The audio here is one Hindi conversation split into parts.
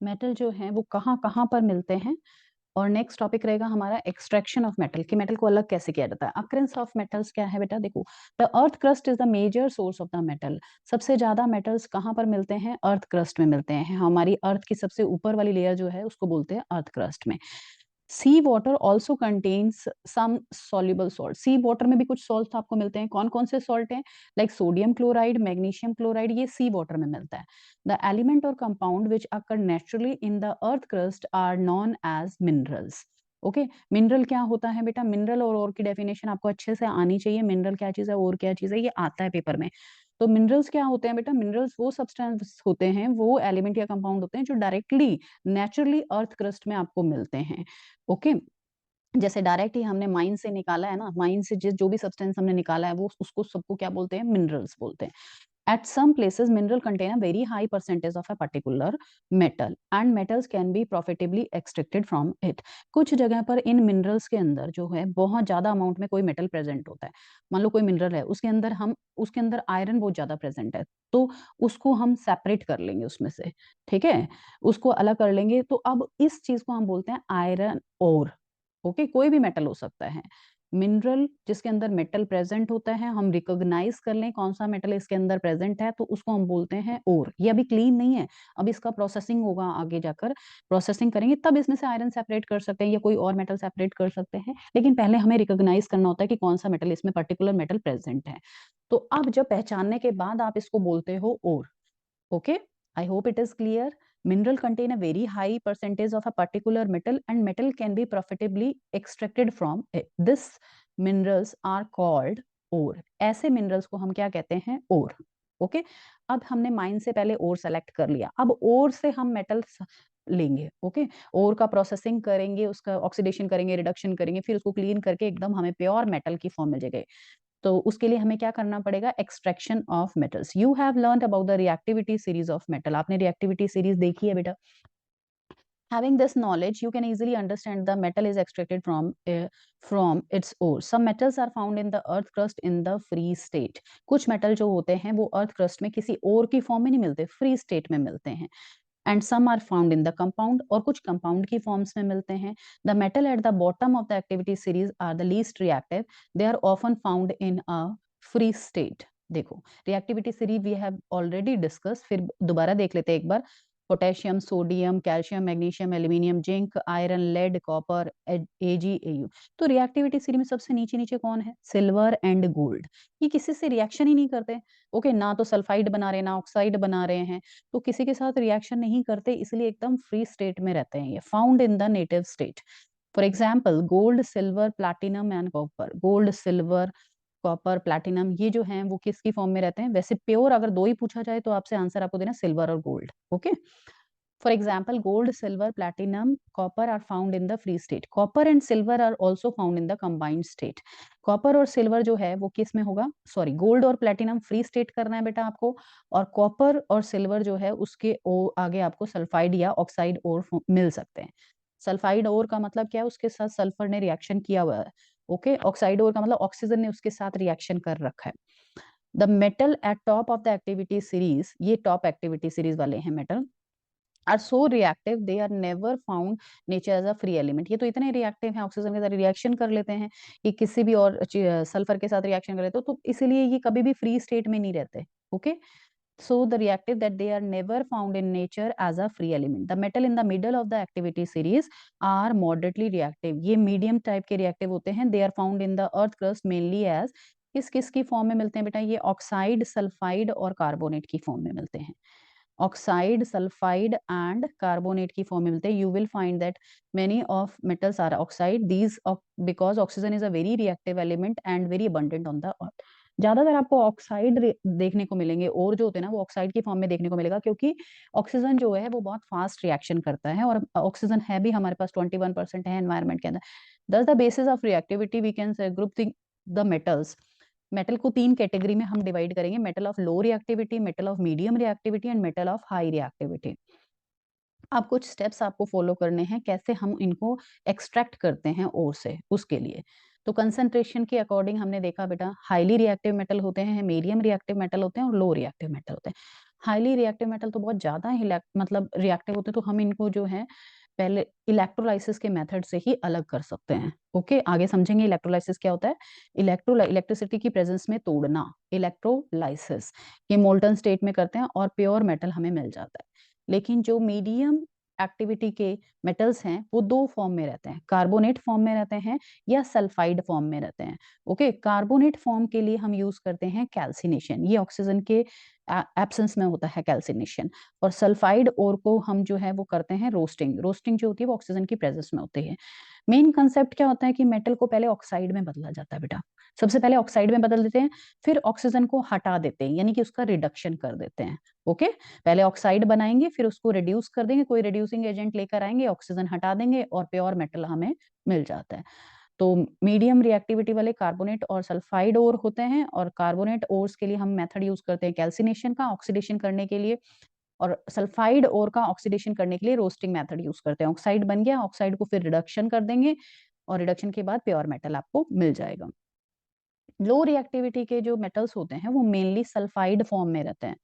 मेटल जो है वो कहाँ कहाँ पर मिलते हैं। और नेक्स्ट टॉपिक रहेगा हमारा एक्सट्रैक्शन ऑफ मेटल, कि मेटल को अलग कैसे किया जाता है। अकरेंस ऑफ मेटल्स क्या है बेटा, देखो the earth crust is the major source of the metal. सबसे ज्यादा मेटल्स कहाँ पर मिलते हैं, अर्थ क्रस्ट में मिलते हैं। हमारी अर्थ की सबसे ऊपर वाली लेयर जो है उसको बोलते हैं अर्थ क्रस्ट में। Sea water also contains some soluble salt. Sea water में भी कुछ सॉल्ट आपको मिलते हैं। कौन कौन से सॉल्ट हैं, like sodium chloride, magnesium chloride, ये सी वाटर में मिलता है। द एलिमेंट और compound which occur naturally in the earth crust are known as minerals. Okay, mineral क्या होता है बेटा, मिनरल और ore की डेफिनेशन आपको अच्छे से आनी चाहिए। मिनरल क्या चीज है, और क्या चीज है, ये आता है पेपर में। तो मिनरल्स क्या होते हैं बेटा, मिनरल्स वो सब्सटेंस होते हैं, वो एलिमेंट या कंपाउंड होते हैं जो डायरेक्टली नेचुरली अर्थ क्रस्ट में आपको मिलते हैं। ओके, जैसे डायरेक्ट ही हमने माइन से निकाला है ना, माइन से जिस जो भी सब्सटेंस हमने निकाला है वो उसको सबको क्या बोलते हैं, मिनरल्स बोलते हैं। At some places, mineral contain a very high percentage of a particular metal, and metals can be profitably extracted from it. कुछ जगह पर इन मिनरल्स के अंदर जो है बहुत ज्यादा अमाउंट में कोई मेटल प्रेजेंट होता है। मान लो कोई मिनरल है, उसके अंदर आयरन बहुत ज्यादा प्रेजेंट है, तो उसको हम सेपरेट कर लेंगे उसमें से, ठीक है, उसको अलग कर लेंगे। तो अब इस चीज को हम बोलते हैं आयरन ओर। ओके, कोई भी मेटल हो सकता है। मिनरल जिसके अंदर मेटल प्रेजेंट होता है, हम रिकॉग्नाइज कर लें कौन सा मेटल इसके अंदर प्रेजेंट है, तो उसको हम बोलते हैं ओर। ये अभी क्लीन नहीं है, अब इसका प्रोसेसिंग होगा, आगे जाकर प्रोसेसिंग करेंगे तब इसमें से आयरन सेपरेट कर सकते हैं या कोई और मेटल सेपरेट कर सकते हैं। लेकिन पहले हमें रिकॉग्नाइज करना होता है कि कौन सा मेटल इसमें पर्टिकुलर मेटल प्रेजेंट है। तो अब जब पहचानने के बाद आप इसको बोलते हो ओर। Okay, I hope it is clear. Mineral contain a very high percentage of a particular metal and metal can be profitably extracted from it. This minerals are called ore. ऐसे minerals को हम क्या कहते हैं, ore. ओके, अब हमने माइन से पहले ओर सेलेक्ट कर लिया, अब ओर से हम मेटल लेंगे। ओके, ओर का प्रोसेसिंग करेंगे, उसका ऑक्सीडेशन करेंगे, रिडक्शन करेंगे, फिर उसको क्लीन करके एकदम हमें प्योर मेटल की फॉर्म मिल जाएगी। तो उसके लिए हमें क्या करना पड़ेगा, extraction of metals. You have learned about the reactivity series of metal. आपने रिएक्टिविटी सीरीज देखी है बेटा। Having this knowledge, you can easily understand the metal is extracted from its ore. Some metals are found in the earth crust in the free state. कुछ मेटल जो होते हैं वो अर्थ क्रस्ट में किसी और की फॉर्म में नहीं मिलते, फ्री स्टेट में मिलते हैं। And some are found in the compound, और कुछ कंपाउंड की फॉर्म्स में मिलते हैं। The metal at the bottom of the activity series are the least reactive, they are often found in a free state. देखो, reactivity series we have already discuss, फिर दोबारा देख लेते हैं एक बार। Potassium, sodium, calcium, magnesium, aluminium, zinc, iron, lead, copper, AgAu। तो रिएक्टिविटी सीरीज में सबसे नीचे नीचे कौन है, सिल्वर एंड गोल्ड। ये किसी से रिएक्शन ही नहीं करते। ओके, ना तो सल्फाइड बना रहे हैं ना ऑक्साइड बना रहे हैं, तो किसी के साथ रिएक्शन नहीं करते, इसलिए एकदम फ्री स्टेट में रहते हैं। ये found in the native state. For example gold, silver, platinum and copper. Gold, silver, copper, platinum, ये जो हैं वो किसकी फॉर्म में रहते हैं, वैसे प्योर अगर दो ही पूछा जाए तो आपसे आंसर आपको देना सिल्वर और gold. Okay, for example, gold, silver, platinum, copper are found in the free state. Copper and silver are also found in the combined state. Copper और सिल्वर जो है वो किस में होगा, सॉरी, गोल्ड और प्लेटिनम फ्री स्टेट करना है बेटा आपको, और कॉपर और सिल्वर जो है उसके आगे आपको सल्फाइड या ऑक्साइड और मिल सकते हैं। सल्फाइड और का मतलब क्या है, उसके साथ सल्फर ने रिएक्शन किया हुआ है। ओके, ऑक्साइड और का मतलब ऑक्सीजन ने उसके साथ रिएक्शन कर रखा है। The metal at top of the activity series, ये टॉप एक्टिविटी सीरीज वाले हैं metal, are so reactive they are never found nature as a free element. ये तो इतने रिएक्टिव हैं, ऑक्सीजन के साथ रिएक्शन कर लेते हैं, ये किसी भी और सल्फर के साथ रिएक्शन कर लेते हो, तो इसलिए ये कभी भी फ्री स्टेट में नहीं रहते। Okay, so the reactive that they are never found in nature as a free element. The metal in the middle of the activity series are moderately reactive. ये मीडियम टाइप के रिएक्टिव होते हैं। they are found in the earth crust mainly as, किस किस की फॉर्म में मिलते हैं बेटा, ये ऑक्साइड, सल्फाइड और कार्बोनेट की फॉर्म में मिलते हैं। ऑक्साइड, सल्फाइड एंड कार्बोनेट की फॉर्म में मिलते हैं। You will find that many of metals are oxide, these because oxygen is a very reactive element and very abundant on the earth. ज्यादातर आपको ऑक्साइड देखने को मिलेंगे, और जो होते हैं ना वो ऑक्साइड की फॉर्म में देखने को मिलेगा, क्योंकि ऑक्सीजन जो है वो बहुत फास्ट रिएक्शन करता है, और ऑक्सीजन है भी हमारे पास 21% है एनवायरमेंट के अंदर। Thus the basis of reactivity we can group the metals. Metal को तीन कैटेगरी में हम डिवाइड करेंगे, metal of low reactivity, metal of medium reactivity and metal of high reactivity. अब कुछ स्टेप्स आपको फॉलो करने हैं कैसे हम इनको एक्सट्रैक्ट करते हैं ओर से, उसके लिए। तो कंसंट्रेशन के अकॉर्डिंग हमने देखा बेटा, हाईली रिएक्टिव मेटल होते हैं, मीडियम रिएक्टिव मेटल होते हैं और लो रिएक्टिव मेटल होते हैं। हाईली रिएक्टिव मेटल तो बहुत ज्यादा ही मतलब रिएक्टिव होते हैं, तो हम इनको जो है पहले इलेक्ट्रोलाइसिस के मेथड से ही अलग कर सकते हैं। ओके, आगे समझेंगे इलेक्ट्रोलाइसिस क्या होता है। इलेक्ट्रिसिटी की प्रेजेंस में तोड़ना, इलेक्ट्रोलाइसिस, ये मोल्टन स्टेट में करते हैं और प्योर मेटल हमें मिल जाता है। लेकिन जो मीडियम एक्टिविटी के मेटल्स हैं वो दो फॉर्म में रहते हैं, कार्बोनेट फॉर्म में रहते हैं या सल्फाइड फॉर्म में रहते हैं। ओके, कार्बोनेट फॉर्म के लिए हम यूज करते हैं कैल्सिनेशन, ये ऑक्सीजन के एब्सेंस में होता है कैल्सिनेशन। और सल्फाइड ओर को हम जो है वो करते हैं रोस्टिंग, रोस्टिंग जो होती है वो ऑक्सीजन की प्रेजेंस में होती है। मेन कंसेप्ट क्या होता है कि मेटल को पहले ऑक्साइड में बदला जाता है बेटा, सबसे पहले ऑक्साइड में बदल देते हैं, फिर ऑक्सीजन को हटा देते हैं, यानी कि उसका रिडक्शन कर देते हैं। ओके, पहले ऑक्साइड बनाएंगे, फिर उसको रिड्यूस कर देंगे, कोई रिड्यूसिंग एजेंट लेकर आएंगे, ऑक्सीजन हटा देंगे और प्योर मेटल हमें मिल जाता है। तो मीडियम रिएक्टिविटी वाले कार्बोनेट और सल्फाइड ओर होते हैं, और कार्बोनेट ओर्स के लिए हम मेथड यूज करते हैं कैल्सिनेशन का, ऑक्सीडेशन करने के लिए, और सल्फाइड ओर का ऑक्सीडेशन करने के लिए रोस्टिंग मेथड यूज करते हैं। ऑक्साइड बन गया, ऑक्साइड को फिर रिडक्शन कर देंगे और रिडक्शन के बाद प्योर मेटल आपको मिल जाएगा। लो रिएक्टिविटी के जो मेटल्स होते हैं वो मेनली सल्फाइड फॉर्म में रहते हैं।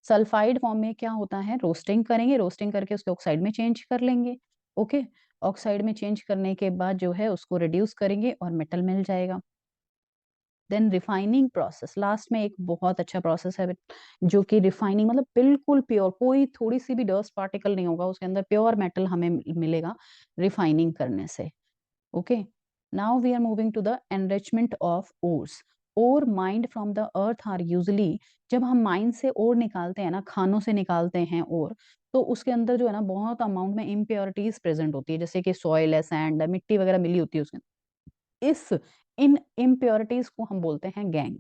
सल्फाइड फॉर्म में क्या होता है, रोस्टिंग करेंगे, रोस्टिंग करके उसके ऑक्साइड में चेंज कर लेंगे। ओके, ऑक्साइड में चेंज करने के बाद जो है उसको रिड्यूस करेंगे और मेटल मिल जाएगा। देन रिफाइनिंग प्रोसेस, लास्ट में एक बहुत अच्छा प्रोसेस है जो कि रिफाइनिंग, मतलब बिल्कुल प्योर, कोई थोड़ी सी भी डस्ट पार्टिकल नहीं होगा उसके अंदर, प्योर मेटल हमें मिलेगा रिफाइनिंग करने से। Okay, now we are moving to the enrichment of ores. Ore mined from the earth are usually, जब हम माइंड से ओर निकालते हैं ना, खानों से निकालते हैं ओर, तो उसके अंदर जो है ना बहुत अमाउंट में इम्प्योरिटीज प्रेजेंट होती है, जैसे कि सॉइल है, सैंड है, मिट्टी वगैरह मिली होती है उसके अंदर। इस इन इम्प्योरिटीज को हम बोलते हैं गैंग।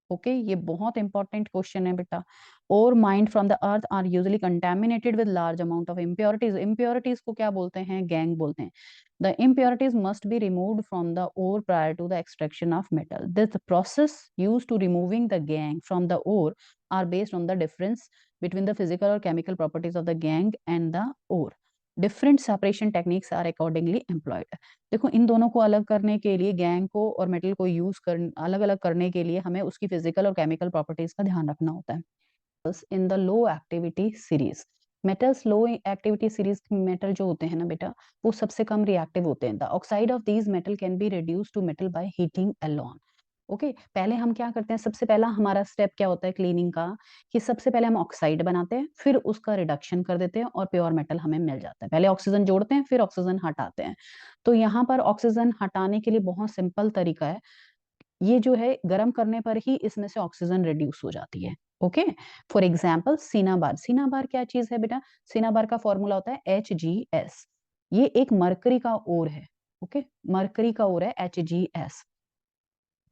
ओके, ये बहुत इंपॉर्टेंट क्वेश्चन है बेटा। और mined from the earth are usually contaminated with large amount of impurities, impurities को क्या बोलते हैं, गैंग बोलते हैं। The impurities must be removed from the ore prior to the extraction of metal. This process used to removing the gangue from the ore are based on the difference between the physical or chemical properties of the gangue and the ore. Different separation techniques are accordingly employed. देखो, इन दोनों को अलग करने के लिए, गैंग को और मेटल को यूज कर अलग अलग करने के लिए हमें उसकी फिजिकल और केमिकल प्रॉपर्टीज का ध्यान रखना होता है। In the low activity series, metals low activity series metal जो होते हैं ना बेटा, वो सबसे कम रिएक्टिव होते हैं। The oxide of these metal can be reduce to metal by heating alone. Okay, पहले हम क्या करते हैं, सबसे पहला हमारा स्टेप क्या होता है क्लीनिंग का, कि सबसे पहले हम ऑक्साइड बनाते हैं, फिर उसका रिडक्शन कर देते हैं और प्योर मेटल हमें मिल जाता है। पहले ऑक्सीजन जोड़ते हैं, फिर ऑक्सीजन हटाते हैं। तो यहाँ पर ऑक्सीजन हटाने के लिए बहुत सिंपल तरीका है, ये जो है गर्म करने पर ही इसमें से ऑक्सीजन रिड्यूस हो जाती है। Okay, for example cinnabar, cinnabar क्या चीज है बेटा, सिनाबार का फॉर्मूला होता है HgS, ये एक मरकरी का ओर है। ओके, मरकरी का ओर है HgS।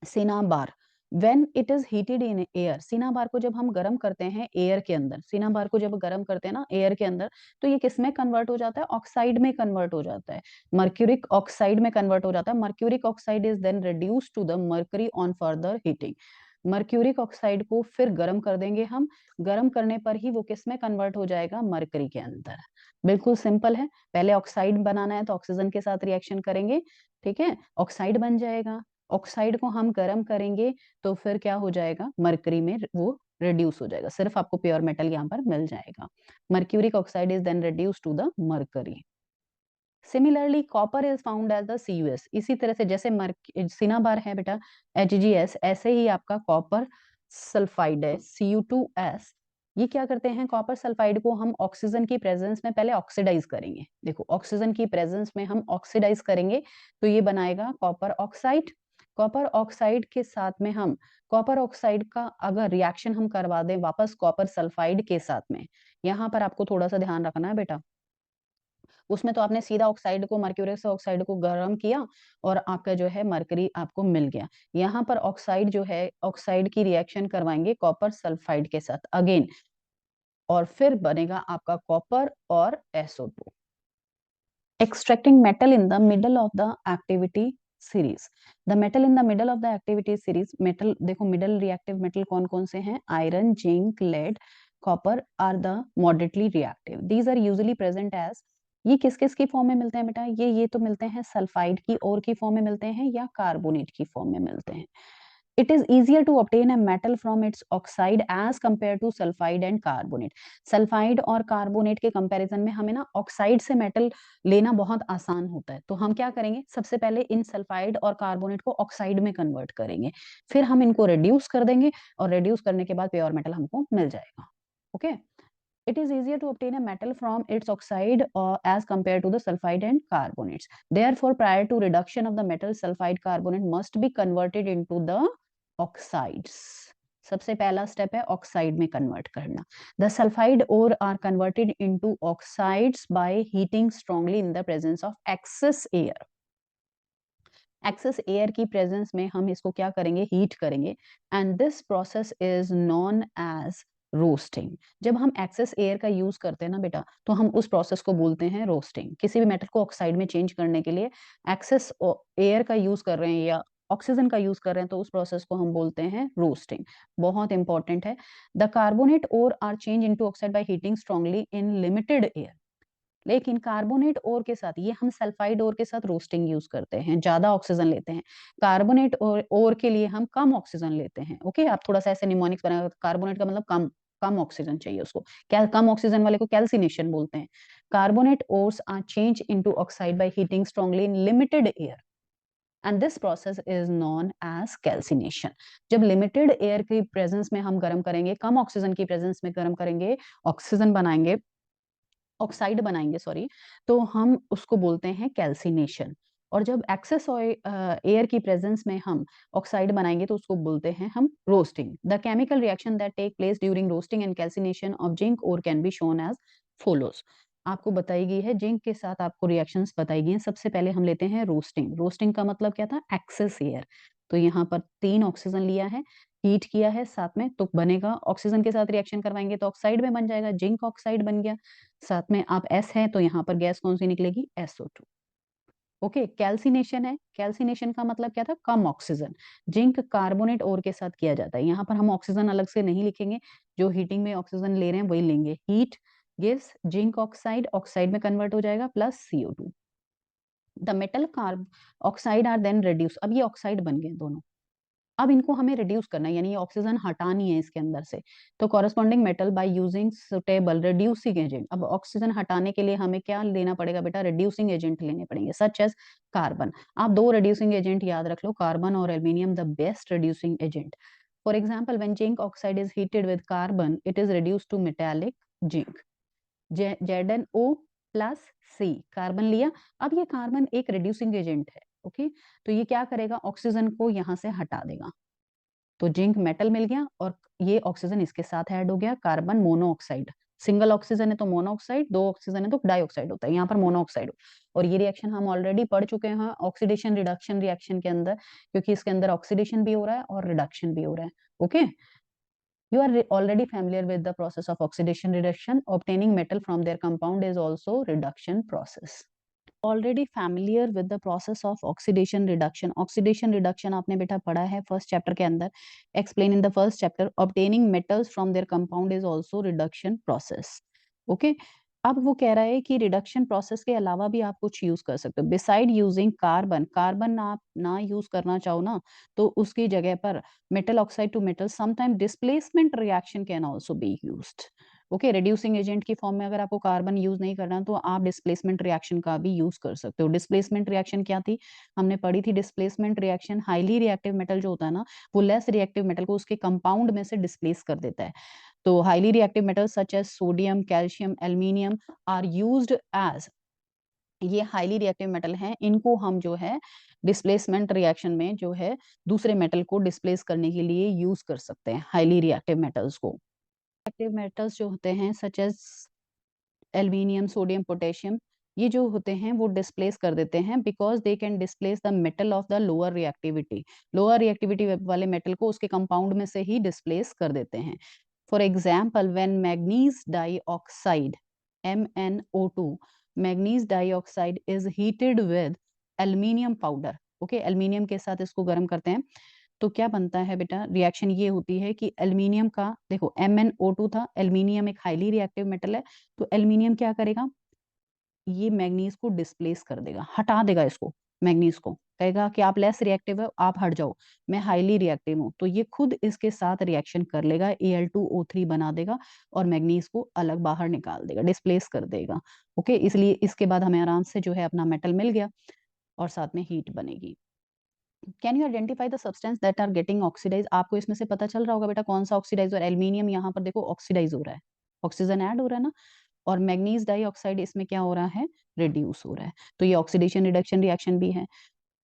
Cinnabar when it is heated in air, cinnabar को जब हम गर्म करते हैं एयर के अंदर, सिनाबार को जब गर्म करते हैं ना एयर के अंदर, तो ये किस में कन्वर्ट हो जाता है, ऑक्साइड में कन्वर्ट हो जाता है, मर्क्यूरिक ऑक्साइड में कन्वर्ट हो जाता है। Mercuric oxide is then reduce to the mercury on further heating. Mercuric oxide को फिर गर्म कर देंगे हम, गर्म करने पर ही वो किस में कन्वर्ट हो जाएगा, मरकरी के अंदर। बिल्कुल सिंपल है, पहले ऑक्साइड बनाना है तो ऑक्सीजन के साथ रिएक्शन करेंगे, ठीक है, ऑक्साइड बन जाएगा, ऑक्साइड को हम गर्म करेंगे तो फिर क्या हो जाएगा, मरकरी में वो रिड्यूस हो जाएगा, सिर्फ आपको प्योर मेटल यहाँ पर मिल जाएगा। Mercuric oxide is then reduce to the mercury. Similarly copper is found as the CuS, इसी तरह से जैसे सिनाबार है बेटा HgS, ऐसे ही आपका कॉपर सल्फाइड है Cu2S। ये क्या करते हैं, कॉपर सल्फाइड को हम ऑक्सीजन की प्रेजेंस में पहले ऑक्सीडाइज करेंगे, देखो ऑक्सीजन की प्रेजेंस में हम ऑक्सीडाइज करेंगे तो ये बनाएगा कॉपर ऑक्साइड। कॉपर ऑक्साइड के साथ में हम कॉपर ऑक्साइड का अगर रिएक्शन हम करवा दें वापस कॉपर सल्फाइड के साथ में, यहाँ पर आपको थोड़ा सा ध्यान रखना है बेटा, उसमें तो आपने सीधा ऑक्साइड को, मर्क्यूरियस ऑक्साइड को गर्म किया और आपका जो है मरकरी आपको मिल गया। यहाँ पर ऑक्साइड जो है, ऑक्साइड की रिएक्शन करवाएंगे कॉपर सल्फाइड के साथ अगेन, और फिर बनेगा आपका कॉपर और SO2। Extracting metal in the middle of the activity series, the metal in the middle of the activity series, metal देखो मिडल रिएक्टिव मेटल कौन कौन से हैं, iron, zinc, lead, copper are the moderately reactive, these are usually present as, ये किस किस की फॉर्म में मिलते हैं बेटा? ये तो मिलते हैं सल्फाइड की और की फॉर्म में मिलते हैं या कार्बोनेट की फॉर्म में मिलते हैं। It is easier to obtain a metal from its oxide as compared to sulfide and carbonate. Sulphide और कार्बोनेट के कंपैरिजन में हमें ना ऑक्साइड से मेटल लेना बहुत आसान होता है। तो हम क्या करेंगे, सबसे पहले इन सल्फाइड और कार्बोनेट को ऑक्साइड में कन्वर्ट करेंगे, फिर हम इनको रिड्यूस कर देंगे और रिड्यूस करने के बाद प्योर मेटल हमको मिल जाएगा। Okay, it is easier to obtain a metal from its oxide as compared to the sulfide and carbonates. Therefore, prior to reduction of the metal, sulfide carbonate must be converted into the oxides. सबसे पहला स्टेप है ऑक्साइड में कन्वर्ट करना। The sulfide ore are converted into oxides by heating strongly in the presence of excess air. Excess air की प्रेजेंस में हम इसको क्या करेंगे, हीट करेंगे, and this process is known as roasting. जब हम एक्सेस एयर का यूज करते हैं ना बेटा, तो हम उस प्रोसेस को बोलते हैं रोस्टिंग। किसी भी मेटल को ऑक्साइड में चेंज करने के लिए एक्सेस एयर का यूज कर रहे हैं या ऑक्सीजन का यूज कर रहे हैं, तो उस प्रोसेस को हम बोलते हैं रोस्टिंग। बहुत इंपॉर्टेंट है। The carbonate ore are change into oxide by heating strongly in limited air. लेकिन कार्बोनेट ओर के साथ, ये हम सल्फाइड ओर के साथ रोस्टिंग यूज करते हैं, ज्यादा ऑक्सीजन लेते हैं। कार्बोनेट ओर के लिए हम कम ऑक्सीजन लेते हैं। ओके, आप थोड़ा सा ऐसे निमोनिक्स बनाएगा, कार्बोनेट का मतलब कम, कम ऑक्सीजन चाहिए उसको। क्या कम ऑक्सीजन वाले को कैल्सिनेशन बोलते हैं। Carbonate ores are change into oxide by heating strongly in limited air and this process is known as calcination. जब लिमिटेड एयर की प्रेजेंस में हम गर्म करेंगे, कम ऑक्सीजन की प्रेजेंस में गर्म करेंगे, ऑक्सीजन बनाएंगे, ऑक्साइड बनाएंगे सॉरी, तो हम उसको बोलते हैं कैल्सिनेशन। और जब एक्सेस एयर की प्रेजेंस में हम ऑक्साइड बनाएंगे, तो उसको बोलते हैं हम roasting. The chemical reaction that take place during roasting and calcination of zinc ore can be shown as follows. आपको बताई गई है, जिंक के साथ आपको रिएक्शंस बताई गई हैं। सबसे पहले हम लेते हैं रोस्टिंग। रोस्टिंग का मतलब क्या था, एक्सेस एयर। तो यहाँ पर 3 ऑक्सीजन लिया है, हीट किया है साथ में, तो बनेगा, ऑक्सीजन के साथ रिएक्शन करवाएंगे तो ऑक्साइड में बन जाएगा, जिंक ऑक्साइड बन गया। साथ में आप एस है, तो यहाँ पर गैस कौन सी निकलेगी, SO2। ओके, कैल्सिनेशन है, कैल्सिनेशन का मतलब क्या था, कम ऑक्सीजन। जिंक कार्बोनेट ओर के साथ किया जाता है। यहाँ पर हम ऑक्सीजन अलग से नहीं लिखेंगे, जो हीटिंग में ऑक्सीजन ले रहे हैं वही लेंगे। Heat gives zinc oxide, oxide में कन्वर्ट हो जाएगा, plus CO2। The metal carb oxide are then reduce. अब ये ऑक्साइड बन गए दोनों, अब इनको हमें रिड्यूस करना है, यानी ये ऑक्सीजन हटानी है इसके अंदर से। तो corresponding metal by using suitable reducing agent. अब ऑक्सीजन हटाने के लिए हमें क्या लेना पड़ेगा बेटा, रिड्यूसिंग एजेंट लेने पड़ेंगे, सच एज कार्बन। आप 2 रिड्यूसिंग एजेंट याद रख लो, कार्बन और aluminium, the best reducing agent. For example, when zinc oxide is heated with carbon, it is reduced to metallic zinc, ZnO plus C। Carbon लिया, अब ये कार्बन एक रिड्यूसिंग एजेंट है। ओके, तो ये क्या करेगा, ऑक्सीजन को यहाँ से हटा देगा, तो जिंक मेटल मिल गया और ये ऑक्सीजन इसके साथ ऐड हो गया, कार्बन मोनोऑक्साइड। सिंगल ऑक्सीजन है तो मोनोऑक्साइड, 2 ऑक्सीजन है तो डाइऑक्साइड होता है, यहाँ पर मोनोऑक्साइड। और ये रिएक्शन हम ऑलरेडी पढ़ चुके हैं ऑक्सीडेशन रिडक्शन रिएक्शन के अंदर, क्योंकि इसके अंदर ऑक्सीडेशन भी हो रहा है और रिडक्शन भी हो रहा है। Okay, you are already familiar with the process of oxidation reduction. Obtaining metal from their compound is also reduction process. Already familiar with the process of oxidation reduction. Oxidation reduction आपने बेटा पढ़ा है फर्स्ट चैप्टर के अंदर, explain in the first chapter. Obtaining metals from their compound is also reduction process. Okay, अब वो कह रहा है कि रिडक्शन प्रोसेस के अलावा भी आप कुछ यूज कर सकते हो। बिसाइड यूजिंग कार्बन, कार्बन आप ना यूज करना चाहो ना, तो उसकी जगह पर metal oxide to metal, sometime displacement reaction can also be used. Okay, reducing agent की फॉर्म में अगर आपको कार्बन यूज नहीं करना, तो आप डिस्प्लेसमेंट रिएक्शन का भी यूज कर सकते हो। डिस्प्लेसमेंट रिएक्शन क्या थी, हमने पढ़ी थी। Displacement reaction, highly reactive metal जो होता है ना, वो लेस रिएक्टिव मेटल को उसके कंपाउंड में से डिस्प्लेस कर देता है। तो highly reactive metal such as sodium, calcium, aluminium are used as, ये हाईली रिएक्टिव मेटल हैं, इनको हम जो है डिस्प्लेसमेंट रिएक्शन में जो है दूसरे मेटल को डिस्प्लेस करने के लिए यूज कर सकते हैं, हाईली रिएक्टिव मेटल्स को। रिएक्टिव मेटल्स जो होते हैं such as aluminium, sodium, potassium, ये जो होते हैं वो डिस्प्लेस कर देते हैं, because they can displace the metal of the lower reactivity. Lower reactivity वाले मेटल को उसके कंपाउंड में से ही डिस्प्लेस कर देते हैं। For example, when manganese dioxide MnO2, manganese dioxide is heated with aluminium powder. Okay, aluminium के साथ इसको गर्म करते हैं, तो क्या बनता है बेटा, रिएक्शन ये होती है कि एल्यूमिनियम का, देखो MnO2 था, एल्यूमिनियम एक हाईली रिएक्टिव मेटल है, तो एल्यूमिनियम क्या करेगा, ये मैग्नीज को डिस्प्लेस कर देगा, हटा देगा इसको, मैग्नीज को कहेगा कि आप लेस रिएक्टिव है, आप हट जाओ, मैं हाईली रिएक्टिव हूँ, तो ये खुद इसके साथ रिएक्शन कर लेगा, Al2O3 बना देगा और मैग्नीज को अलग बाहर निकाल देगा, डिस्प्लेस कर देगा। ओके, इसलिए इसके बाद हमें आराम से जो है अपना मेटल मिल गया और साथ में हीट बनेगी। Can you identify the substance that are getting oxidise? आपको इसमें से पता चल रहा होगा बेटा कौन सा ऑक्सीडाइज, और एल्यूमिनियम यहाँ पर देखो ऑक्सीडाइज हो रहा है, ऑक्सीजन ऐड हो रहा है ना, और मैग्नीज डाइऑक्साइड इसमें क्या हो रहा है, रिड्यूस हो रहा है, तो ये ऑक्सीडेशन रिडक्शन रिएक्शन भी है।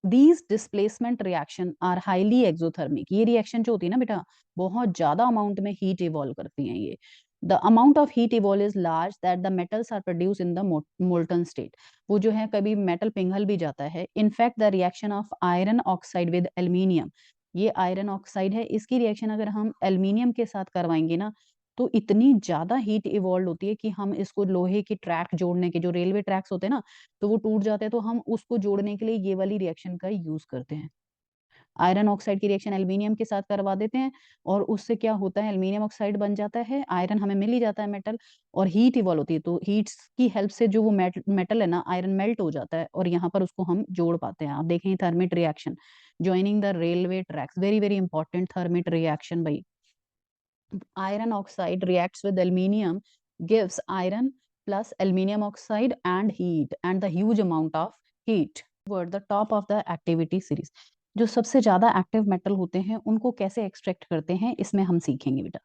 These displacement reaction are highly exothermic, ये रिएक्शन जो होती है ना बेटा बहुत ज्यादा अमाउंट में हीट इवॉल्व करती हैं ये। The amount of heat evolve is large that the metals are produce in the molten state, वो जो है कभी मेटल पिघल भी जाता है। In fact the reaction of iron oxide with aluminium, ये आयरन ऑक्साइड है, इसकी रिएक्शन अगर हम एल्यूमिनियम के साथ करवाएंगे ना तो इतनी ज्यादा हीट इवॉल्व होती है कि हम इसको लोहे की ट्रैक जोड़ने के, जो रेलवे ट्रैक्स होते हैं ना, तो वो टूट जाते हैं, तो हम उसको जोड़ने के लिए ये वाली रिएक्शन का यूज करते हैं। आयरन ऑक्साइड की रिएक्शन एल्यूमिनियम के साथ करवा देते हैं और उससे क्या होता है, एल्यूमिनियम ऑक्साइड बन जाता है, आयरन हमें मिल ही जाता है मेटल, और हीट इवॉल्व होती है, तो हीट की हेल्प से जो वो मेटल है ना आयरन मेल्ट हो जाता है और यहाँ पर उसको हम जोड़ पाते हैं। आप देखें thermite reaction, joining the railway tracks, very very important thermite reaction भाई। Iron oxide reacts with aluminium, gives iron plus aluminium oxide and heat, and the huge amount of heat toward the top of the activity series। जो सबसे ज्यादा एक्टिव मेटल होते हैं उनको कैसे एक्सट्रैक्ट करते हैं इसमें हम सीखेंगे बेटा।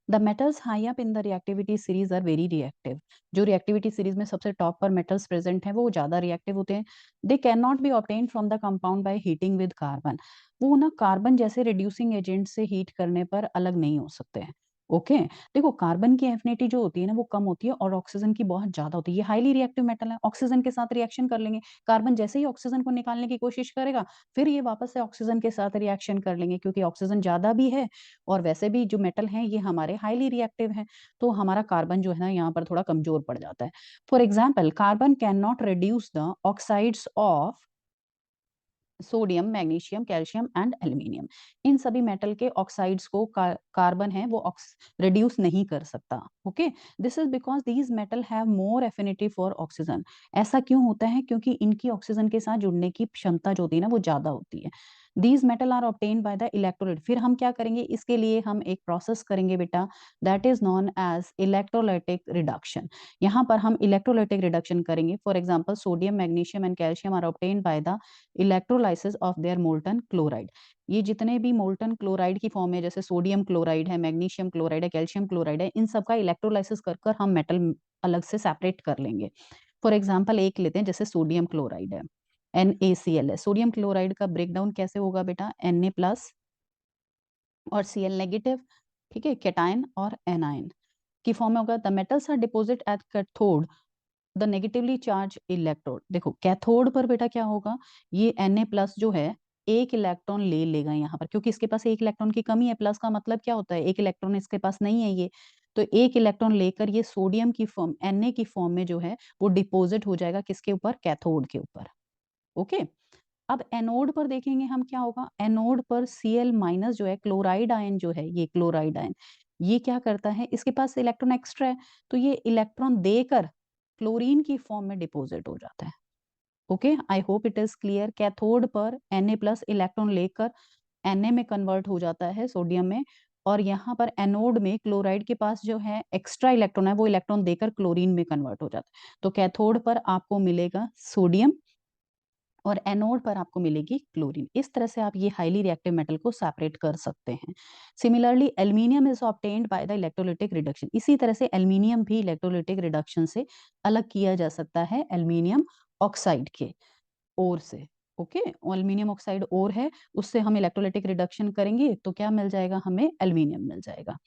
The metals high up in the reactivity series are very reactive, जो रिएक्टिविटी सीरीज में सबसे टॉप पर मेटल्स प्रेजेंट हैं वो ज्यादा रिएक्टिव होते हैं। They can not be obtain from the compound by heating with carbon, वो ना कार्बन जैसे रिड्यूसिंग एजेंट से हीट करने पर अलग नहीं हो सकते हैं। ओके, देखो कार्बन की एफिनिटी जो होती है ना वो कम होती है और ऑक्सीजन की बहुत ज्यादा होती है, ये हाईली रिएक्टिव मेटल है, ऑक्सीजन के साथ रिएक्शन कर लेंगे, कार्बन जैसे ही ऑक्सीजन को निकालने की कोशिश करेगा फिर ये वापस से ऑक्सीजन के साथ रिएक्शन कर लेंगे, क्योंकि ऑक्सीजन ज्यादा भी है और वैसे भी जो मेटल है ये हमारे हाईली रिएक्टिव है, तो हमारा कार्बन जो है ना यहाँ पर थोड़ा कमजोर पड़ जाता है। For example carbon can not reduce the oxides of sodium, magnesium, calcium and aluminium, इन सभी मेटल के ऑक्साइड्स को कार्बन है वो रिड्यूस नहीं कर सकता। Okay, this is because these metal have more affinity for oxygen. ऐसा क्यों होता है, क्योंकि इनकी ऑक्सीजन के साथ जुड़ने की क्षमता जो होती है ना वो ज्यादा होती है। These metal are obtained by the electrolyte, फिर हम क्या करेंगे इसके लिए हम एक प्रोसेस करेंगे बेटा, that is known as electrolytic reduction. यहाँ पर हम इलेक्ट्रोलाइटिक रिडक्शन करेंगे। For example sodium, magnesium and calcium are obtained by the electrolysis of their molten chloride. ये जितने भी मोल्टन क्लोराइड की फॉर्म है, जैसे सोडियम क्लोराइड है, मैग्नीशियम क्लोराइड है, कैल्शियम क्लोराइड है, इन सब का इलेक्ट्रोलाइसिस कर कर हम मेटल अलग से सेपरेट कर लेंगे। फॉर एग्जाम्पल एक लेते हैं, जैसे सोडियम क्लोराइड है, NaCl है, सोडियम क्लोराइड का ब्रेकडाउन कैसे होगा बेटा, Na प्लस और Cl नेगेटिव, ठीक है, कैटायन और एनायन की फॉर्म में होगा। The metals are deposit at cathode the negatively charge electrode. देखो कैथोड पर बेटा क्या होगा, ये Na प्लस जो है एक इलेक्ट्रॉन ले लेगा यहाँ पर, क्योंकि इसके पास एक इलेक्ट्रॉन की कमी है, प्लस का मतलब क्या होता है एक इलेक्ट्रॉन इसके पास नहीं है ये, तो एक इलेक्ट्रॉन लेकर ये सोडियम की फॉर्म Na की फॉर्म में जो है वो डिपोजिट हो जाएगा किसके ऊपर, कैथोड के ऊपर। ओके, अब एनोड पर देखेंगे हम क्या होगा, एनोड पर Cl माइनस जो है क्लोराइड आयन जो है, ये क्लोराइड आयन ये क्या करता है, इसके पास इलेक्ट्रॉन एक्स्ट्रा है तो ये इलेक्ट्रॉन देकर क्लोरीन की फॉर्म में डिपोजिट हो जाता है। Okay, I hope it is clear. Cathode पर Na प्लस इलेक्ट्रॉन लेकर Na में कन्वर्ट हो जाता है सोडियम में, और यहाँ पर एनोड में क्लोराइड के पास जो है एक्स्ट्रा इलेक्ट्रॉन है वो इलेक्ट्रॉन देकर क्लोरीन में कन्वर्ट हो जाता है। तो कैथोड पर आपको मिलेगा सोडियम और एनोड पर आपको मिलेगी क्लोरीन। इस तरह से आप ये हाईली रिएक्टिव मेटल को सेपरेट कर सकते हैं। Similarly aluminium is obtained by the electrolytic reduction, इसी तरह से एल्यूमिनियम भी इलेक्ट्रोलाइटिक रिडक्शन से अलग किया जा सकता है एल्यूमिनियम ऑक्साइड के ओर से। ओके, एल्यूमिनियम ऑक्साइड ओर है, उससे हम इलेक्ट्रोलाइटिक रिडक्शन करेंगे तो क्या मिल जाएगा, हमें एल्यूमिनियम मिल जाएगा।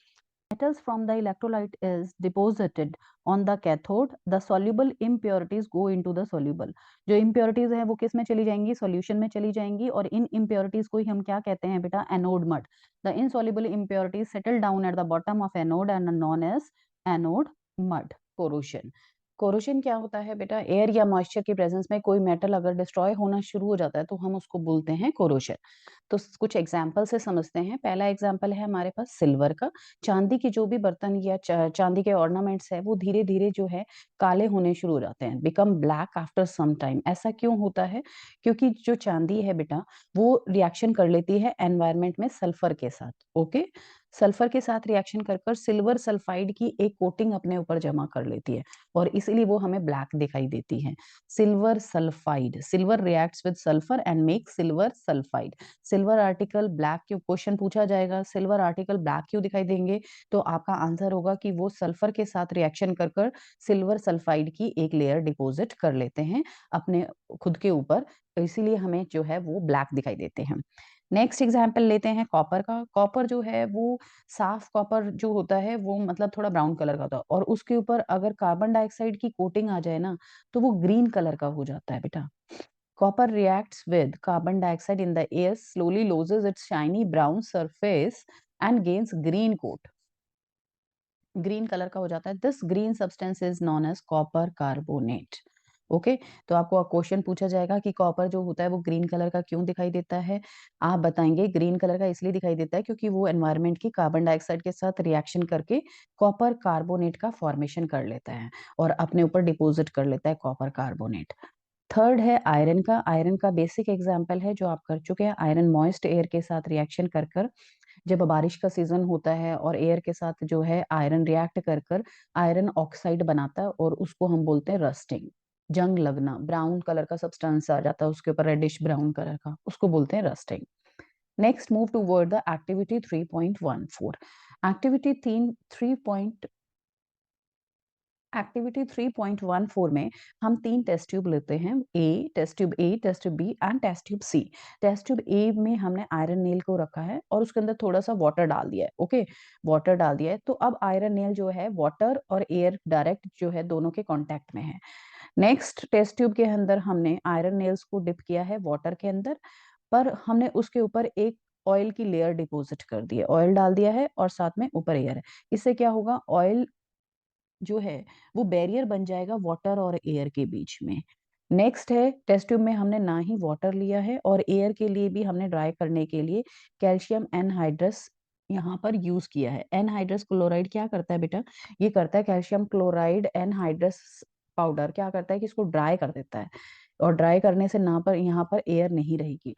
Metals from the electrolyte is deposited on the cathode, the soluble impurities go into the soluble। जो impurities है वो किस में चली जाएंगी, solution में चली जाएंगी, और इन impurities को ही हम क्या कहते हैं बेटा, anode mud। The insoluble impurities settle down at the bottom of anode and are known as anode mud corrosion। Corrosion क्या होता है बेटा? एयर या मॉइस्चर की प्रेजेंस में कोई मेटल अगर डिस्ट्रॉय होना शुरू हो जाता है तो हम उसको बोलते हैं कोरोजन। तो कुछ एग्जाम्पल से समझते हैं। पहला एग्जाम्पल है हमारे पास सिल्वर का। चांदी की जो भी बर्तन या चांदी के ऑर्नामेंट्स है वो धीरे धीरे जो है काले होने शुरू हो जाते हैं, become black after some time. ऐसा क्यों होता है? क्योंकि जो चांदी है बेटा वो रिएक्शन कर लेती है एनवायरमेंट में सल्फर के साथ। ओके, सल्फर के साथ रिएक्शन कर कर सिल्वर सल्फाइड की एक कोटिंग अपने ऊपर जमा कर लेती है और इसीलिए वो हमें ब्लैक दिखाई देती है। Silver sulphide, silver reacts with sulphur and make silver sulphide. Silver article black क्यों, क्वेश्चन पूछा जाएगा सिल्वर आर्टिकल ब्लैक क्यों दिखाई देंगे, तो आपका आंसर होगा कि वो सल्फर के साथ रिएक्शन कर कर सिल्वर सल्फाइड की एक लेयर डिपॉजिट कर लेते हैं अपने खुद के ऊपर, तो इसीलिए हमें जो है वो ब्लैक दिखाई देते हैं। नेक्स्ट एग्जाम्पल लेते हैं कॉपर का। कॉपर जो है वो साफ कॉपर जो होता है वो मतलब थोड़ा ब्राउन कलर का होता है और उसके ऊपर अगर कार्बन डाइऑक्साइड की कोटिंग आ जाए ना तो वो ग्रीन कलर का हो जाता है बेटा। Copper reacts with carbon dioxide in the air, slowly loses its shiny brown surface and gains green coat. Green colour का हो जाता है। This green substance is known as copper carbonate. Okay, तो आपको क्वेश्चन पूछा जाएगा कि कॉपर जो होता है वो ग्रीन कलर का क्यों दिखाई देता है। आप बताएंगे ग्रीन कलर का इसलिए दिखाई देता है क्योंकि वो एनवायरनमेंट की कार्बन डाइऑक्साइड के साथ रिएक्शन करके कॉपर कार्बोनेट का फॉर्मेशन कर लेता है और अपने ऊपर डिपोजिट कर लेता है कॉपर कार्बोनेट। थर्ड है आयरन का। आयरन का बेसिक एग्जाम्पल है जो आप कर चुके हैं। आयरन मॉइस्ट एयर के साथ रिएक्शन कर कर, जब बारिश का सीजन होता है और एयर के साथ जो है आयरन रिएक्ट कर कर आयरन ऑक्साइड बनाता है और उसको हम बोलते हैं रस्टिंग। जंग लगना, ब्राउन कलर का सब्सटेंस आ जाता है उसके ऊपर रेडिश ब्राउन कलर का, उसको बोलते हैं rusting. Next move toward the activity 3.14। Activity 3 activity 3.14 में हम तीन टेस्ट ट्यूब लेते हैं। Test tube B and test tube C. Test tube A में हमने आयरन नेल को रखा है और उसके अंदर थोड़ा सा वाटर डाल दिया है। ओके, वाटर डाल दिया है तो अब आयरन नेल जो है वाटर और एयर डायरेक्ट जो है दोनों के कांटेक्ट में है। नेक्स्ट टेस्ट ट्यूब के अंदर हमने आयरन नेल्स को डिप किया है वाटर के अंदर, पर हमने उसके ऊपर एक ऑयल की लेयर डिपॉजिट कर दी है, ऑयल डाल दिया है और साथ में ऊपर एयर है। इससे क्या होगा, ऑयल जो है वो बैरियर बन जाएगा वाटर और एयर के बीच में। नेक्स्ट है टेस्ट ट्यूब में हमने ना ही वाटर लिया है और एयर के लिए भी हमने ड्राई करने के लिए कैल्शियम एनहाइड्रस यहाँ पर यूज किया है। एनहाइड्रस क्लोराइड क्या करता है बेटा, ये करता है कैल्शियम क्लोराइड एनहाइड्रस पाउडर क्या करता है कि इसको ड्राई कर देता है और ड्राई करने से ना पर यहाँ पर एयर नहीं रहेगी।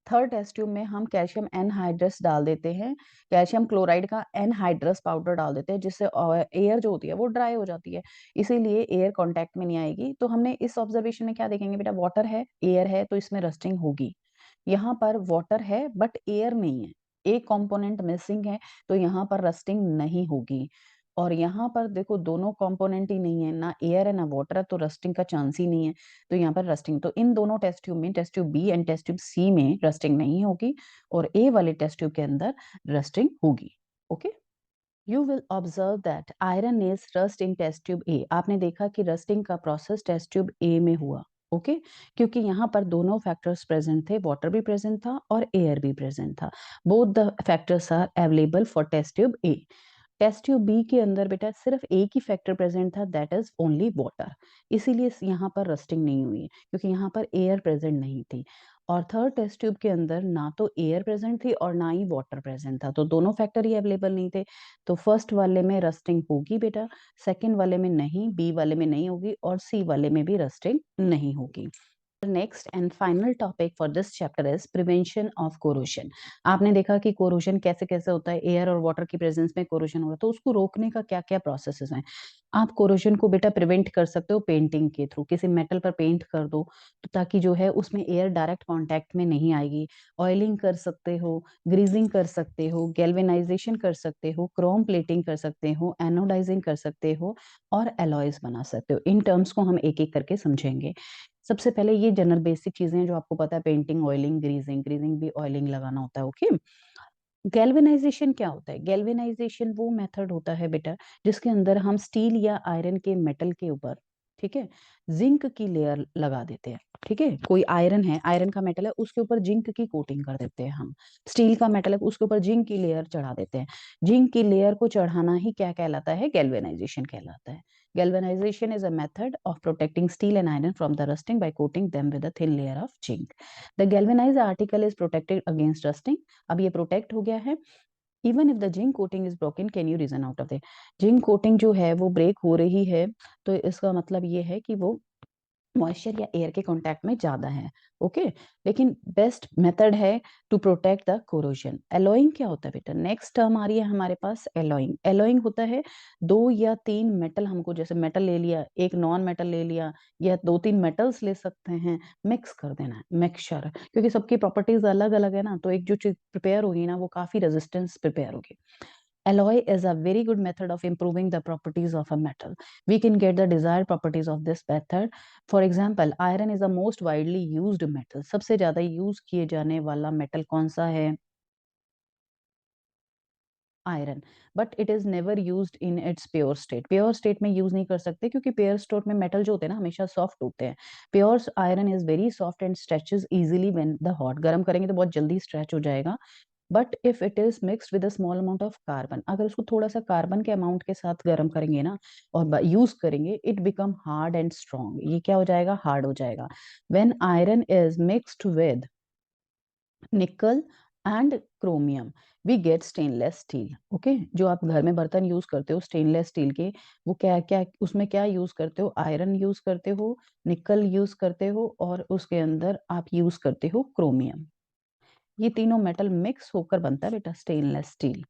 थर्ड टेस्ट ट्यूब में हम कैल्शियम एनहाइड्रस डाल देते हैं, कैल्शियम क्लोराइड का एनहाइड्रस पाउडर डाल देते हैं जिससे एयर जो होती है वो ड्राई हो जाती है, इसीलिए एयर कांटेक्ट में नहीं आएगी। तो हमने इस ऑब्जर्वेशन में क्या देखेंगे बेटा, वाटर है एयर है तो इसमें रस्टिंग होगी। यहाँ पर वाटर है बट एयर नहीं है, एक कंपोनेंट मिसिंग है तो यहाँ पर रस्टिंग नहीं होगी। और यहाँ पर देखो दोनों कंपोनेंट ही नहीं है, ना एयर है ना वाटर है, तो रस्टिंग का चांस ही नहीं है। तो यहाँ पर रस्टिंग, तो इन दोनों टेस्ट ट्यूब में, test tube B and test tube C में रस्टिंग नहीं होगी और ए वाले टेस्ट ट्यूब के अंदर रस्टिंग होगी। Okay, you will observe that iron is rust in test tube A. आपने देखा कि रस्टिंग का प्रोसेस टेस्ट ट्यूब ए में हुआ। ओके, क्योंकि यहाँ पर दोनों फैक्टर्स प्रेजेंट थे, वाटर भी प्रेजेंट था और एयर भी प्रेजेंट था। Both the factors are available for test tube A. Test tube B के अंदर बेटा सिर्फ एक ही फैक्टर प्रेजेंट था, दैट इज ओनली वाटर, इसीलिए यहाँ पर रस्टिंग नहीं हुई है क्योंकि यहाँ पर एयर प्रेजेंट नहीं थी। और थर्ड टेस्ट ट्यूब के अंदर ना तो एयर प्रेजेंट थी और ना ही वाटर प्रेजेंट था, तो दोनों फैक्टर ही अवेलेबल नहीं थे। तो फर्स्ट वाले में रस्टिंग होगी बेटा, सेकंड वाले में नहीं, बी वाले में नहीं होगी और सी वाले में भी रस्टिंग नहीं होगी। Next and final topic for this chapter is prevention of corrosion. आपने देखा कि कोरोजन कैसे कैसे होता है, एयर और वाटर की प्रेजेंस में कोरोजन हो रहा है, तो उसको रोकने का क्या क्या प्रोसेसेस हैं। आप कोरोजन को बेटा प्रिवेंट कर सकते हो पेंटिंग के थ्रू, किसी मेटल पर पेंट कर दो तो ताकि जो है उसमें एयर डायरेक्ट कांटेक्ट में नहीं आएगी। ऑयलिंग कर सकते हो, ग्रीजिंग कर सकते हो, गैल्वेनाइजेशन कर सकते हो, क्रोम प्लेटिंग कर सकते हो, एनोडाइजिंग कर सकते हो और एलॉयज बना सकते हो। इन टर्म्स को हम एक एक करके समझेंगे। सबसे पहले ये जनरल बेसिक चीजें हैं जो आपको पता है, पेंटिंग, ऑयलिंग, ग्रीजिंग, ग्रीजिंग भी ऑयलिंग लगाना होता है। ओके, गैल्वेनाइजेशन क्या होता है? गैल्वेनाइजेशन वो मेथड होता है बेटा जिसके अंदर हम स्टील या आयरन के मेटल के ऊपर, ठीक है, जिंक की लेयर लगा देते हैं। ठीक है, कोई आयरन है, आयरन का मेटल है, उसके ऊपर जिंक की कोटिंग कर देते हैं हम। स्टील का मेटल है, उसके ऊपर जिंक की लेयर चढ़ा देते हैं। जिंक की लेयर को चढ़ाना ही क्या कहलाता है? गैल्वेनाइजेशन कहलाता है। Galvanization is a method of protecting steel and iron from the rusting by coating them with a thin layer of zinc. The galvanized article is protected against rusting. अब ये protect हो गया है. Even if the zinc coating is broken, can you reason out of it? Zinc coating जो है वो break हो रही है, तो इसका मतलब ये है कि वो मॉइस्चर या एयर के कांटेक्ट में ज्यादा है. ओके, लेकिन बेस्ट मेथड है to protect the corrosion. Alloying क्या होता है बेटा? नेक्स्ट टर्म आ रही है हमारे पास एलोइंग. एलोइंग होता है 2 या 3 मेटल, हमको जैसे मेटल ले लिया, एक नॉन मेटल ले लिया, या 2-3 मेटल्स ले सकते हैं, मिक्स कर देना है, मिक्सचर. क्योंकि सबकी प्रॉपर्टीज अलग अलग है ना, तो एक जो चीज प्रिपेयर होगी ना वो काफी रेजिस्टेंस प्रिपेयर होगी. Alloy is a very good method of improving the properties of a metal. We can get the desired properties of this method. For example, iron is the most widely used metal. सबसे ज्यादा यूज किए जाने वाला मेटल कौन सा है? Iron. But it is never used in its pure state. Pure state में यूज नहीं कर सकते क्योंकि प्योर स्टेट में मेटल जो होते हैं ना हमेशा सॉफ्ट होते हैं. Pure iron is very soft and stretches easily when the hot. गर्म करेंगे तो बहुत जल्दी स्ट्रेच हो जाएगा. But if it is mixed with a small amount of carbon, अगर उसको थोड़ा सा कार्बन के अमाउंट के साथ गर्म करेंगे ना और यूज करेंगे, it become hard and strong. ये क्या हो जाएगा? हार्ड हो जाएगा. When iron is mixed with nickel and chromium we get stainless steel. Okay, जो आप घर में बर्तन यूज करते हो स्टेनलेस स्टील के, वो क्या क्या उसमें क्या यूज करते हो? आयरन यूज करते हो, निकल यूज करते हो, और उसके अंदर आप यूज करते हो क्रोमियम. ये तीनों मेटल मिक्स होकर बनता है बेटा stainless steel,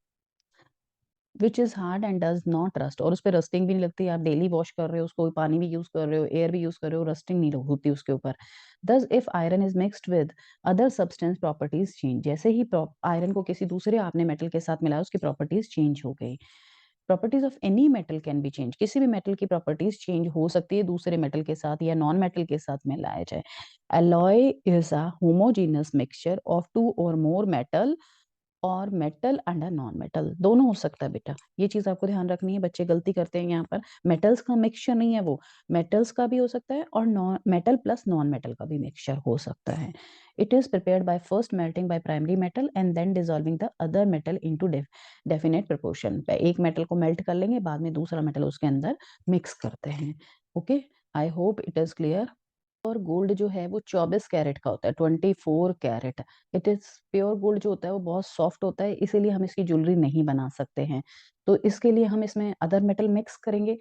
which is hard and does not rust. और उस पर रस्टिंग भी नहीं लगती. आप डेली वॉश कर रहे हो उसको, पानी भी यूज कर रहे हो, एयर भी यूज कर रहे हो, रस्टिंग नहीं होती उसके ऊपर. दस if iron is mixed with other substance properties change. जैसे ही आयरन को किसी दूसरे आपने मेटल के साथ मिलाया, उसकी प्रॉपर्टीज चेंज हो गई. Properties of any metal can B change. किसी भी मेटल की प्रॉपर्टीज चेंज हो सकती है दूसरे मेटल के साथ या नॉन मेटल के साथ मिलाया जाए. alloy is a homogeneous mixture of two or more metal और metal and a non metal. दोनों हो सकता है बेटा. ये चीज आपको ध्यान रखनी है. बच्चे गलती करते हैं यहाँ पर. मेटल्स का मिक्सचर नहीं है वो, मेटल्स का भी हो सकता है और non metal plus non metal का भी मिक्सचर हो सकता है. It is prepared by first melting by primary metal and then dissolving the other metal into definite proportion. एक मेटल को मेल्ट कर लेंगे, बाद में दूसरा मेटल उसके अंदर मिक्स करते हैं. Okay, I hope it is clear. और गोल्ड जो है वो 24 कैरेट का होता है, 24 carat. It is pure gold जो होता है वो बहुत सॉफ्ट होता है, इसीलिए हम इसकी ज्वेलरी नहीं बना सकते हैं. तो इसके लिए हम इसमें अदर मेटल मिक्स करेंगे.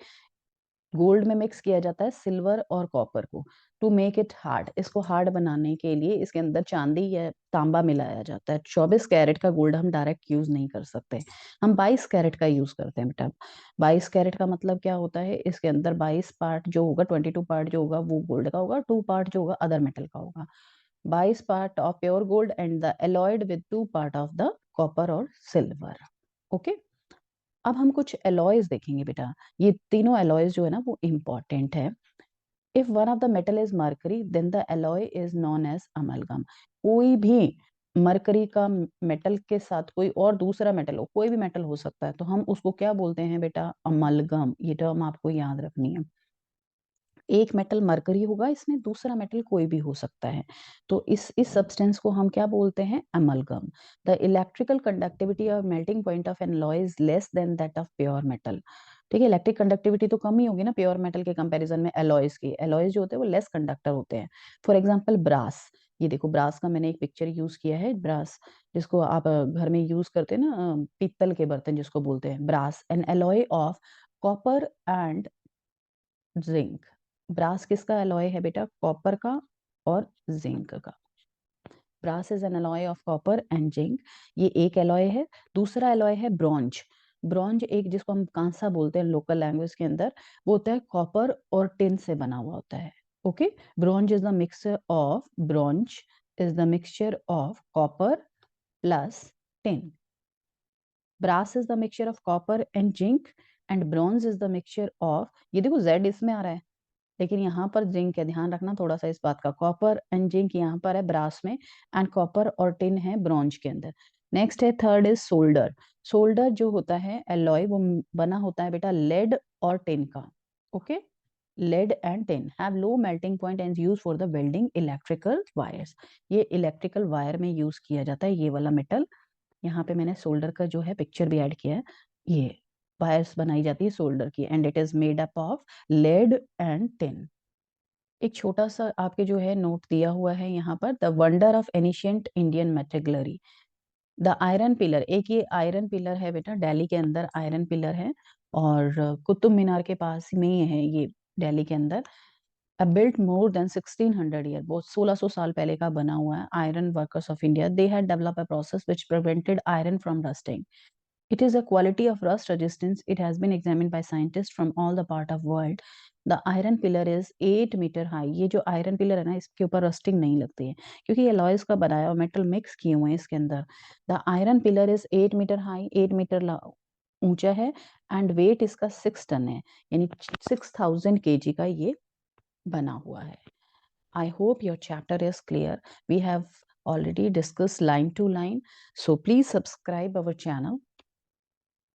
गोल्ड में मिक्स किया जाता है सिल्वर और कॉपर को टू मेक इट हार्ड. इसको हार्ड बनाने के लिए इसके अंदर चांदी या तांबा मिलाया जाता है. 24 कैरेट का गोल्ड हम डायरेक्ट यूज नहीं कर सकते. हम 22 कैरेट का यूज करते हैं बेटा. 22 कैरेट का मतलब क्या होता है? इसके अंदर 22 पार्ट जो होगा, 22 पार्ट जो होगा वो गोल्ड का होगा, 2 पार्ट जो होगा अदर मेटल का होगा. 22 part of pure gold and the alloyed with 2 part of the copper और सिल्वर. ओके, अब हम कुछ एलॉयज देखेंगे बेटा. ये तीनों एलॉयज जो है ना वो इम्पोर्टेंट है. If one of the metal is mercury then the alloy is known as amalgam. कोई भी मरकरी का मेटल के साथ कोई और दूसरा मेटल हो, कोई भी मेटल हो सकता है, तो हम उसको क्या बोलते हैं बेटा? अमलगम. ये टर्म आपको याद रखनी है. एक मेटल मरकरी होगा, इसमें दूसरा मेटल कोई भी हो सकता है, तो इस सब्सटेंस को हम क्या बोलते हैं? अमलगम. द इलेक्ट्रिकल कंडक्टिविटी और melting point of alloy is less than that of pure metal. ठीक है, इलेक्ट्रिक कंडक्टिविटी तो कम ही होगी ना प्योर मेटल के कंपैरिजन में. एलॉयज की एलॉयज जो होते हैं वो लेस कंडक्टर होते हैं. For example brass. ये देखो ब्रास का मैंने एक पिक्चर यूज किया है. ब्रास जिसको आप घर में यूज करते हैं ना, पीतल के बर्तन जिसको बोलते हैं brass. An alloy of copper and zinc. Brass किसका एलॉय है बेटा? कॉपर का और जिंक का. Brass is an alloy of copper and zinc. ये एक एलॉय है. दूसरा एलॉय है ब्रॉन्ज. ब्रॉन्ज एक जिसको हम कांसा बोलते हैं लोकल लैंग्वेज के अंदर, वो होता है कॉपर और टिन से बना हुआ होता है. Okay, bronze is the mixture of bronze is the mixture of copper plus tin. Brass is the mixture of copper and zinc and bronze is the mixture of, ये देखो जेड इसमें आ रहा है लेकिन यहाँ पर जिंक है. ध्यान रखना थोड़ा सा इस बात का. कॉपर एंड जिंक यहाँ पर है ब्रास में, एंड कॉपर और टिन है ब्रॉन्ज के अंदर. नेक्स्ट है थर्ड इज सोल्डर. सोल्डर जो होता है एलॉय वो बना होता है बेटा लेड और टिन का. Okay, lead and tin have low melting point and used for the welding electrical wires. ये इलेक्ट्रिकल वायर में यूज किया जाता है ये वाला मेटल. यहाँ पे मैंने सोल्डर का जो है पिक्चर भी ऐड किया है. ये वायर्स बनाई जाती है सोल्डर की, and it is made up of lead and tin. एक छोटा सा आपके जो है नोट दिया हुआ है यहाँ पर, the wonder of ancient Indian metallurgy, the iron pillar. एक ये आयरन पिलर है बेटा, दिल्ली के अंदर आयरन पिलर है, और कुतुब मीनार के पास में ही है ये, दिल्ली के अंदर। बिल्ट मोर देन 1600 ईयर, बहुत 1600 साल पहले का बना हुआ है। Iron workers of India, they had develop a process which prevented iron from rusting. It is a quality of rust resistance. It has been examined by scientists from all the part of world. The iron pillar is 8 metre high. ये जो आयरन पिलर है ना, इसके ऊपर रस्टिंग नहीं लगती है, क्योंकि ये लॉयस का बनाया और मेटल मिक्स किए हुए हैं इसके अंदर। The iron pillar is 8 metre high, 8 metre ऊंचा है, एंड वेट इसका 6 टन है, यानी 6000 kg का ये बना हुआ है। I hope your chapter is clear. We have already discussed line to line. So please subscribe our channel